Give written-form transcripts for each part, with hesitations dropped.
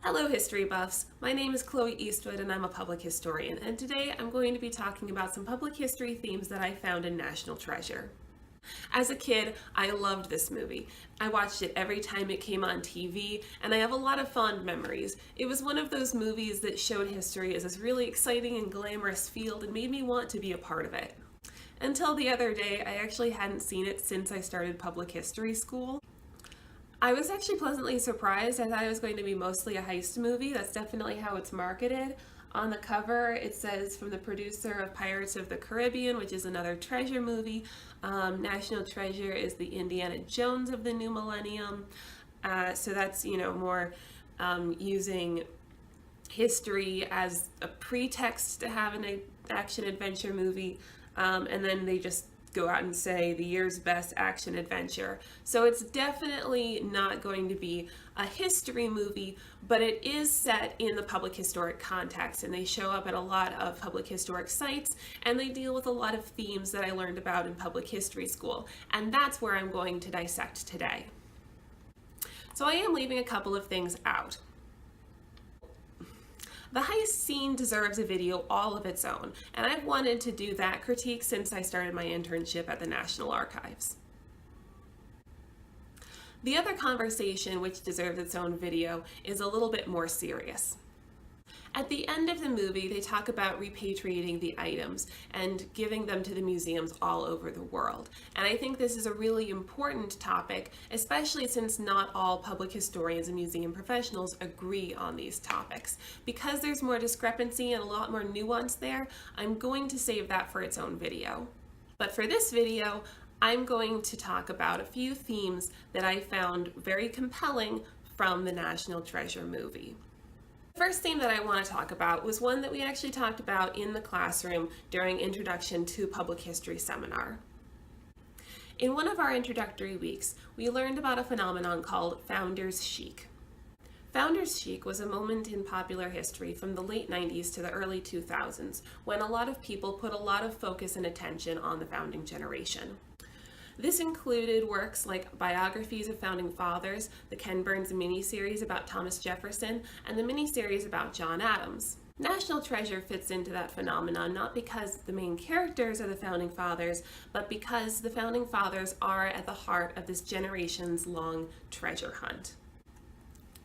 Hello history buffs, my name is Chloe Eastwood and I'm a public historian, and today I'm going to be talking about some public history themes that I found in National Treasure. As a kid, I loved this movie. I watched it every time it came on TV, and I have a lot of fond memories. It was one of those movies that showed history as this really exciting and glamorous field and made me want to be a part of it. Until the other day, I actually hadn't seen it since I started public history school. I was actually pleasantly surprised. I thought it was going to be mostly a heist movie. That's definitely how it's marketed. On the cover, it says from the producer of Pirates of the Caribbean, which is another treasure movie. National Treasure is the Indiana Jones of the new millennium. So that's, more using history as a pretext to have an action-adventure movie. And then they just go out and say the year's best action adventure. So it's definitely not going to be a history movie, but it is set in the public historic context, and they show up at a lot of public historic sites, and they deal with a lot of themes that I learned about in public history school, and that's where I'm going to dissect today. So I am leaving a couple of things out. The heist scene deserves a video all of its own, and I've wanted to do that critique since I started my internship at the National Archives. The other conversation, which deserves its own video, is a little bit more serious. At the end of the movie, they talk about repatriating the items and giving them to the museums all over the world. And I think this is a really important topic, especially since not all public historians and museum professionals agree on these topics. Because there's more discrepancy and a lot more nuance there, I'm going to save that for its own video. But for this video, I'm going to talk about a few themes that I found very compelling from the National Treasure movie. The first theme that I want to talk about was one that we actually talked about in the classroom during Introduction to Public History seminar. In one of our introductory weeks, we learned about a phenomenon called founder's chic. Founder's chic was a moment in popular history from the late 90s to the early 2000s when a lot of people put a lot of focus and attention on the founding generation. This included works like biographies of founding fathers, the Ken Burns miniseries about Thomas Jefferson, and the miniseries about John Adams. National Treasure fits into that phenomenon not because the main characters are the founding fathers, but because the founding fathers are at the heart of this generation's long treasure hunt.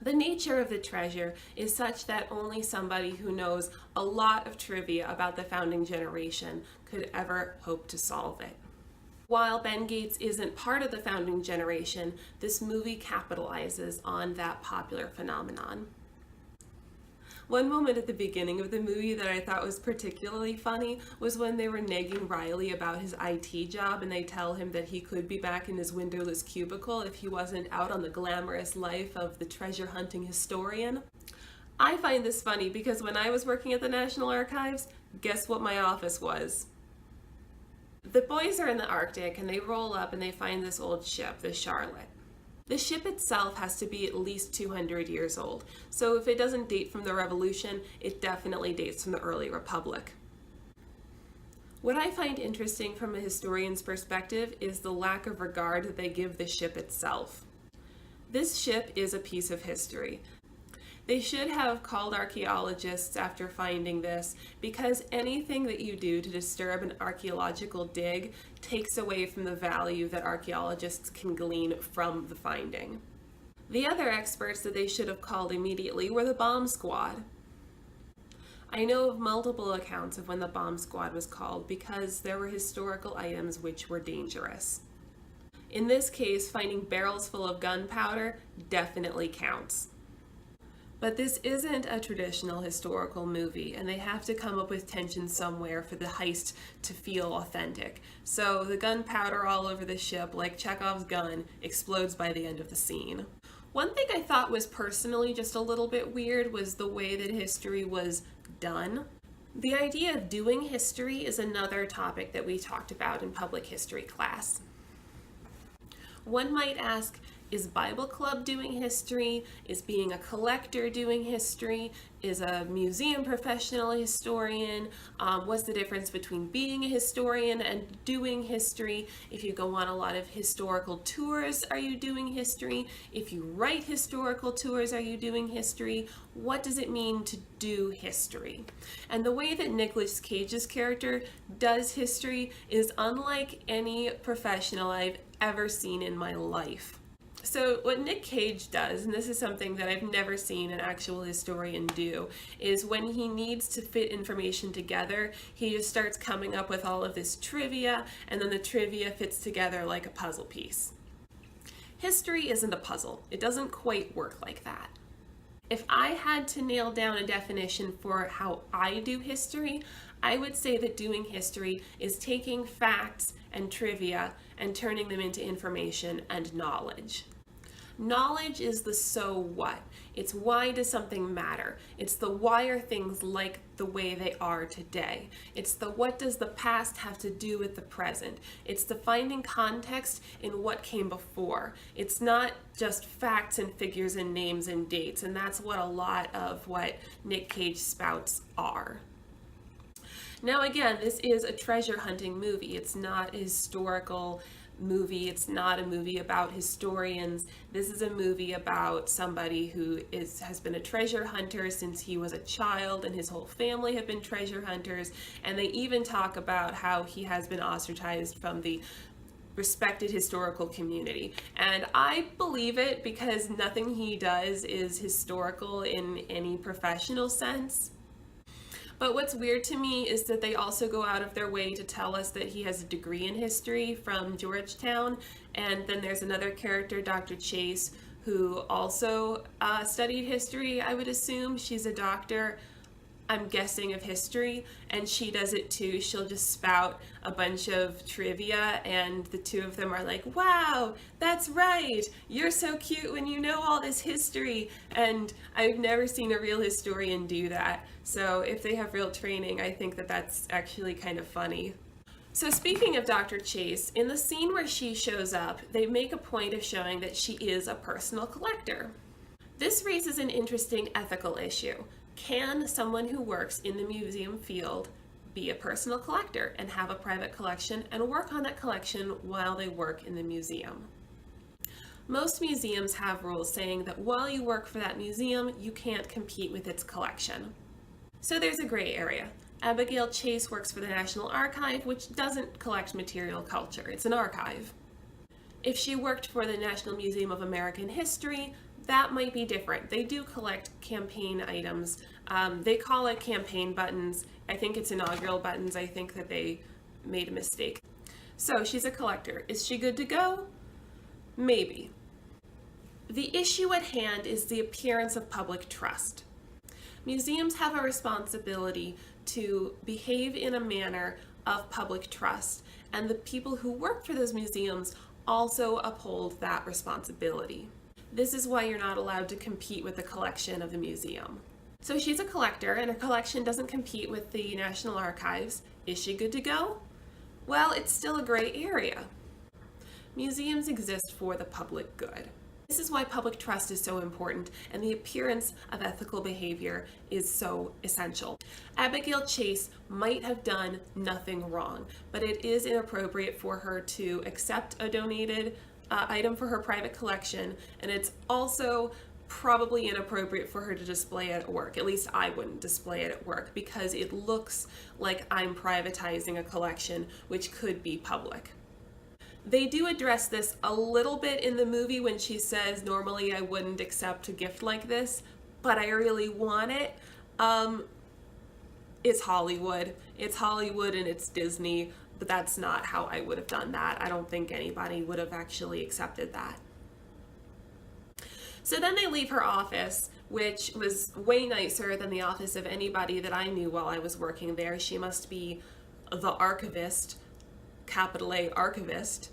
The nature of the treasure is such that only somebody who knows a lot of trivia about the founding generation could ever hope to solve it. While Ben Gates isn't part of the founding generation, this movie capitalizes on that popular phenomenon. One moment at the beginning of the movie that I thought was particularly funny was when they were nagging Riley about his IT job, and they tell him that he could be back in his windowless cubicle if he wasn't out on the glamorous life of the treasure hunting historian. I find this funny because when I was working at the National Archives, guess what my office was? The boys are in the Arctic and they roll up and they find this old ship, the Charlotte. The ship itself has to be at least 200 years old, so if it doesn't date from the Revolution, it definitely dates from the early Republic. What I find interesting from a historian's perspective is the lack of regard that they give the ship itself. This ship is a piece of history. They should have called archaeologists after finding this, because anything that you do to disturb an archaeological dig takes away from the value that archaeologists can glean from the finding. The other experts that they should have called immediately were the bomb squad. I know of multiple accounts of when the bomb squad was called because there were historical items which were dangerous. In this case, finding barrels full of gunpowder definitely counts. But this isn't a traditional historical movie, and they have to come up with tension somewhere for the heist to feel authentic. So the gunpowder all over the ship, like Chekhov's gun, explodes by the end of the scene. One thing I thought was personally just a little bit weird was the way that history was done. The idea of doing history is another topic that we talked about in public history class. One might ask, Is Bible Club doing history? Is being a collector doing history? Is a museum professional a historian? What's the difference between being a historian and doing history? If you go on a lot of historical tours, are you doing history? If you write historical tours, are you doing history? What does it mean to do history? And the way that Nicolas Cage's character does history is unlike any professional I've ever seen in my life. So what Nick Cage does, and this is something that I've never seen an actual historian do, is when he needs to fit information together, he just starts coming up with all of this trivia, and then the trivia fits together like a puzzle piece. History isn't a puzzle. It doesn't quite work like that. If I had to nail down a definition for how I do history, I would say that doing history is taking facts and trivia and turning them into information and knowledge. Knowledge is the so what. It's why does something matter. It's the why are things like the way they are today. It's the what does the past have to do with the present. It's the finding context in what came before. It's not just facts and figures and names and dates, and that's what a lot of what Nick Cage spouts are. Now again, this is a treasure hunting movie. It's not a historical movie. It's not a movie about historians. This is a movie about somebody who has been a treasure hunter since he was a child, and his whole family have been treasure hunters, and they even talk about how he has been ostracized from the respected historical community. And I believe it because nothing he does is historical in any professional sense. But what's weird to me is that they also go out of their way to tell us that he has a degree in history from Georgetown. And then there's another character, Dr. Chase, who also studied history, I would assume. She's a doctor, I'm guessing, of history, and she does it too. She'll just spout a bunch of trivia, and the two of them are like, wow, that's right, you're so cute when you know all this history. And I've never seen a real historian do that. So if they have real training, I think that that's actually kind of funny. So speaking of Dr. Chase, in the scene where she shows up, they make a point of showing that she is a personal collector. This raises an interesting ethical issue. Can someone who works in the museum field be a personal collector and have a private collection and work on that collection while they work in the museum? Most museums have rules saying that while you work for that museum, you can't compete with its collection. So there's a gray area. Abigail Chase works for the National Archive, which doesn't collect material culture. It's an archive. If she worked for the National Museum of American History, that might be different. They do collect campaign items. They call it campaign buttons. I think it's inaugural buttons. I think that they made a mistake. So she's a collector. Is she good to go? Maybe. The issue at hand is the appearance of public trust. Museums have a responsibility to behave in a manner of public trust, and the people who work for those museums also uphold that responsibility. This is why you're not allowed to compete with the collection of the museum. So she's a collector, and her collection doesn't compete with the National Archives. Is she good to go? Well, it's still a gray area. Museums exist for the public good. This is why public trust is so important, and the appearance of ethical behavior is so essential. Abigail Chase might have done nothing wrong, but it is inappropriate for her to accept a donated item for her private collection, and it's also probably inappropriate for her to display it at work. At least I wouldn't display it at work, because it looks like I'm privatizing a collection which could be public. They do address this a little bit in the movie when she says, normally I wouldn't accept a gift like this, but I really want it. It's Hollywood. It's Hollywood and it's Disney, but that's not how I would have done that. I don't think anybody would have actually accepted that. So then they leave her office, which was way nicer than the office of anybody that I knew while I was working there. She must be the archivist, capital A archivist.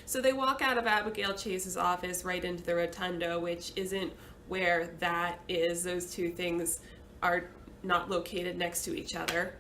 So they walk out of Abigail Chase's office right into the rotunda, which isn't where that is. Those two things are not located next to each other.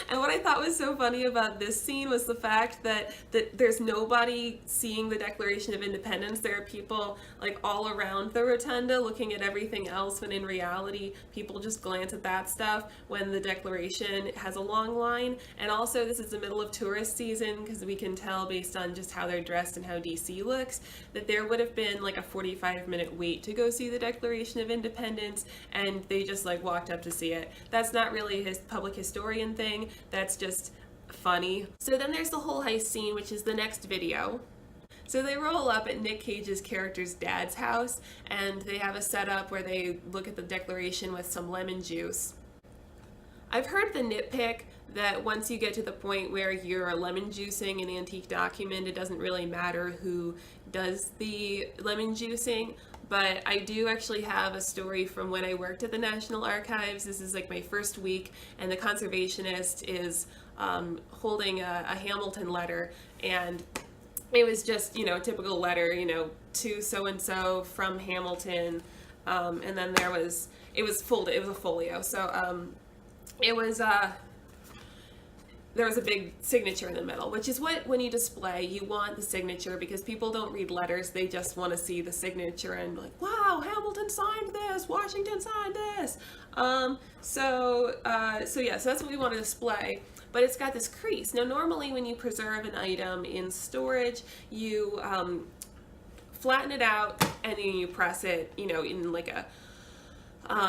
And what I thought was so funny about this scene was the fact that there's nobody seeing the Declaration of Independence. There are people like all around the rotunda looking at everything else, when in reality people just glance at that stuff when the Declaration has a long line. And also this is the middle of tourist season, because we can tell based on just how they're dressed and how DC looks that there would have been like a 45-minute wait to go see the Declaration of Independence, and they just like walked up to see it. That's not really his public historian thing. That's just funny. So then there's the whole heist scene, which is the next video. So they roll up at Nick Cage's character's dad's house, and they have a setup where they look at the Declaration with some lemon juice. I've heard the nitpick that once you get to the point where you're lemon juicing an antique document, it doesn't really matter who does the lemon juicing. But I do actually have a story from when I worked at the National Archives. This is like my first week, and the conservationist is holding a Hamilton letter, and it was just, you know, a typical letter, you know, to so-and-so from Hamilton, and then it was folded, it was a folio, so there was a big signature in the middle, which is what, when you display, you want the signature, because people don't read letters, they just want to see the signature and like, wow, Hamilton signed this, Washington signed this. So that's what we want to display. But it's got this crease. Now, normally when you preserve an item in storage, you flatten it out and then you press it, you know, in like a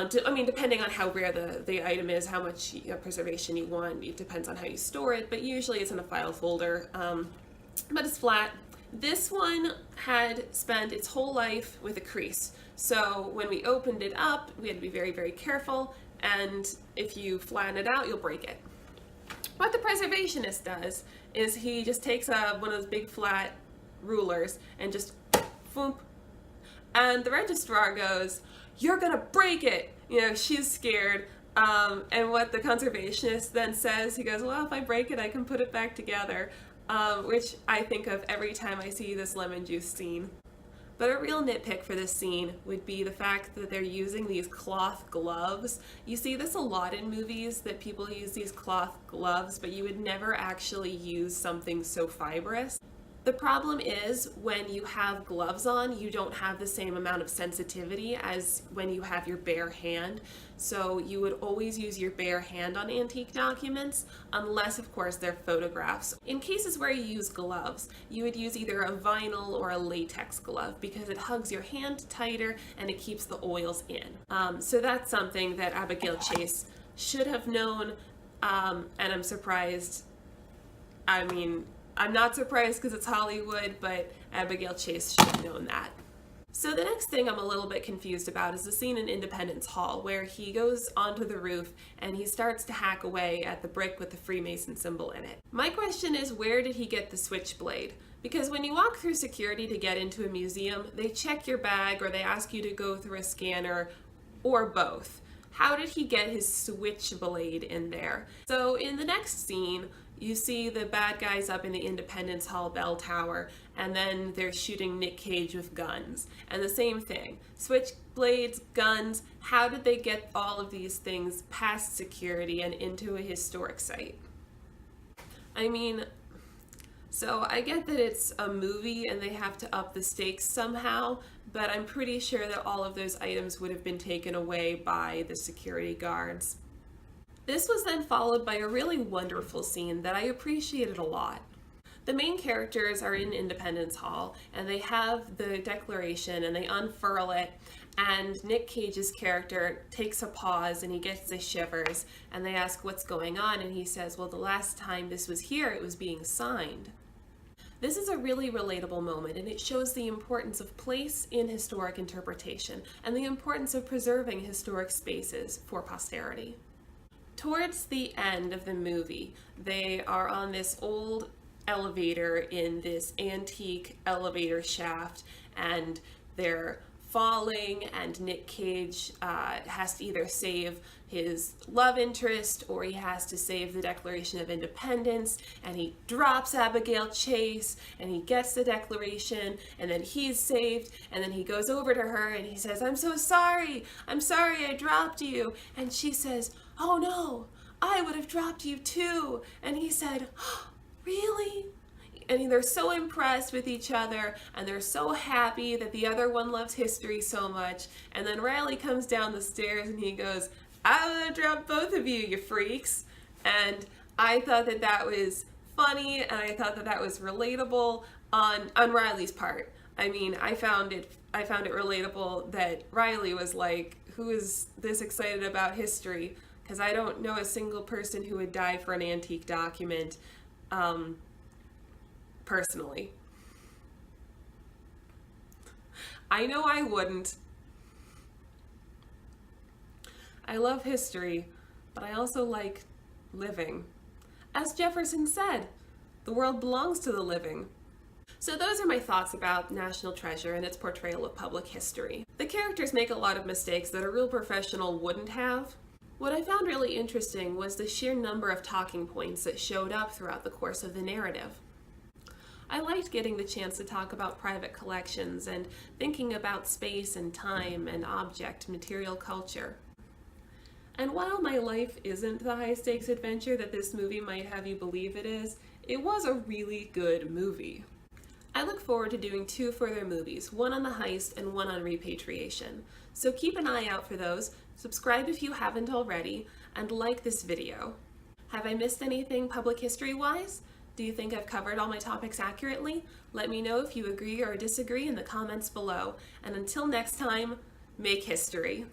depending on how rare the item is, how much preservation you want, it depends on how you store it, but usually it's in a file folder, but it's flat. This one had spent its whole life with a crease, so when we opened it up, we had to be very, very careful, and if you flatten it out, you'll break it. What the preservationist does is he just takes one of those big flat rulers and just boom, and the registrar goes, "You're gonna break it!" You know, she's scared. And what the conservationist then says, he goes, "Well, if I break it, I can put it back together," which I think of every time I see this lemon juice scene. But a real nitpick for this scene would be the fact that they're using these cloth gloves. You see this a lot in movies, that people use these cloth gloves, but you would never actually use something so fibrous. The problem is, when you have gloves on, you don't have the same amount of sensitivity as when you have your bare hand. So you would always use your bare hand on antique documents, unless of course they're photographs. In cases where you use gloves, you would use either a vinyl or a latex glove, because it hugs your hand tighter and it keeps the oils in. So that's something that Abigail Chase should have known, and I'm surprised. I mean, I'm not surprised because it's Hollywood, but Abigail Chase should have known that. So the next thing I'm a little bit confused about is the scene in Independence Hall, where he goes onto the roof and he starts to hack away at the brick with the Freemason symbol in it. My question is, where did he get the switchblade? Because when you walk through security to get into a museum, they check your bag or they ask you to go through a scanner, or both. How did he get his switchblade in there? So in the next scene, you see the bad guys up in the Independence Hall bell tower, and then they're shooting Nick Cage with guns. And the same thing, switchblades, guns, how did they get all of these things past security and into a historic site? I mean, so I get that it's a movie and they have to up the stakes somehow, but I'm pretty sure that all of those items would have been taken away by the security guards. This was then followed by a really wonderful scene that I appreciated a lot. The main characters are in Independence Hall, and they have the Declaration and they unfurl it, and Nick Cage's character takes a pause and he gets the shivers, and they ask what's going on, and he says, well, the last time this was here, it was being signed. This is a really relatable moment, and it shows the importance of place in historic interpretation and the importance of preserving historic spaces for posterity. Towards the end of the movie, they are on this old elevator in this antique elevator shaft, and they're falling, and Nick Cage has to either save his love interest or he has to save the Declaration of Independence, and he drops Abigail Chase and he gets the Declaration, and then he's saved, and then he goes over to her and he says, I'm so sorry, I dropped you, and she says, oh no, I would have dropped you too. And he said, oh, really? And they're so impressed with each other, and they're so happy that the other one loves history so much. And then Riley comes down the stairs and he goes, I would have dropped both of you, you freaks. And I thought that that was funny, and I thought that that was relatable on Riley's part. I mean, I found it relatable that Riley was like, who is this excited about history? Because I don't know a single person who would die for an antique document, personally. I know I wouldn't. I love history, but I also like living. As Jefferson said, the world belongs to the living. So those are my thoughts about National Treasure and its portrayal of public history. The characters make a lot of mistakes that a real professional wouldn't have. What I found really interesting was the sheer number of talking points that showed up throughout the course of the narrative. I liked getting the chance to talk about private collections and thinking about space and time and object material culture. And while my life isn't the high-stakes adventure that this movie might have you believe it is, it was a really good movie. I look forward to doing 2 further movies, one on the heist and one on repatriation. So keep an eye out for those, subscribe if you haven't already, and like this video. Have I missed anything public history-wise? Do you think I've covered all my topics accurately? Let me know if you agree or disagree in the comments below. And until next time, make history.